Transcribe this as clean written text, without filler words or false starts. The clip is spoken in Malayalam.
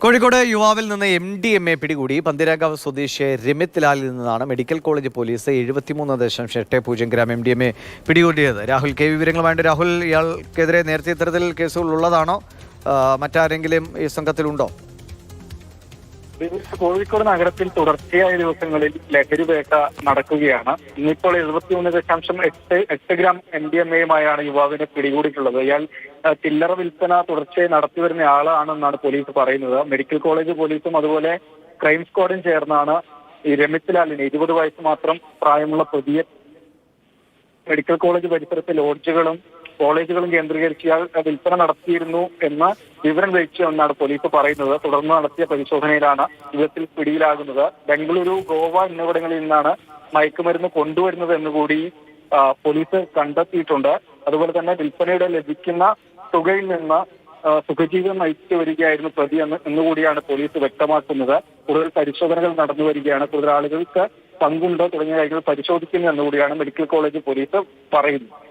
കോഴിക്കോട് യുവാവിൽ നിന്ന് MDMA പിടികൂടി. പന്തിരാങ്കാവ് സ്വദേശി രമിത് ലാലിൽ നിന്നാണ് medical college police 73.80 gram MDMA പിടികൂടിയത്. രാഹുൽ കെ വിവരങ്ങളുമായിട്ട്. രാഹുൽ, ഇയാൾക്കെതിരെ നേരത്തെ ഇത്തരത്തിൽ കേസുകൾ ഉള്ളതാണോ? മറ്റാരെങ്കിലും ഈ സംഘത്തിലുണ്ടോ? കോഴിക്കോട് നഗരത്തിൽ തുടർച്ചയായ ദിവസങ്ങളിൽ ലഹരിവേട്ട നടക്കുകയാണ്. ഇന്നിപ്പോൾ 73.8 ഗ്രാം MDMAയുമായാണ് യുവാവിനെ പിടികൂടിയിട്ടുള്ളത്. ഇയാൾ ചില്ലറ വിൽപ്പന തുടർച്ചയായി നടത്തിവരുന്ന ആളാണെന്നാണ് പോലീസ് പറയുന്നത്. മെഡിക്കൽ കോളേജ് പോലീസും അതുപോലെ ക്രൈം സ്ക്വാഡും ചേർന്നാണ് ഈ രമിത് ലാലിനെ, 20 വയസ്സ് മാത്രം പ്രായമുള്ള പ്രതിയെ മെഡിക്കൽ കോളേജ് പരിസരത്തെ ലോഡ്ജുകളും കോളേജുകളും കേന്ദ്രീകരിച്ച് ഇയാൾ വിൽപ്പന നടത്തിയിരുന്നു എന്ന വിവരം ലഭിച്ചുവെന്നാണ് പോലീസ് പറയുന്നത്. തുടർന്ന് നടത്തിയ പരിശോധനയിലാണ് ഇവത്തിൽ പിടിയിലാകുന്നത്. ബംഗളൂരു, ഗോവ എന്നിവിടങ്ങളിൽ നിന്നാണ് മയക്കുമരുന്ന് കൊണ്ടുവരുന്നത് എന്നുകൂടി പോലീസ് കണ്ടെത്തിയിട്ടുണ്ട്. അതുപോലെ തന്നെ വിൽപ്പനയുടെ ലഭിക്കുന്ന തുകയിൽ നിന്ന് സുഖജീവിതം നയിച്ചു വരികയായിരുന്നു പ്രതി എന്നുകൂടിയാണ് പോലീസ് വ്യക്തമാക്കുന്നത്. കൂടുതൽ പരിശോധനകൾ നടന്നു വരികയാണ്. കൂടുതൽ ആളുകൾക്ക് പങ്കുണ്ടോ തുടങ്ങിയ കാര്യങ്ങൾ പരിശോധിക്കുന്നു എന്നുകൂടിയാണ് മെഡിക്കൽ കോളേജ് പോലീസ് പറയുന്നത്.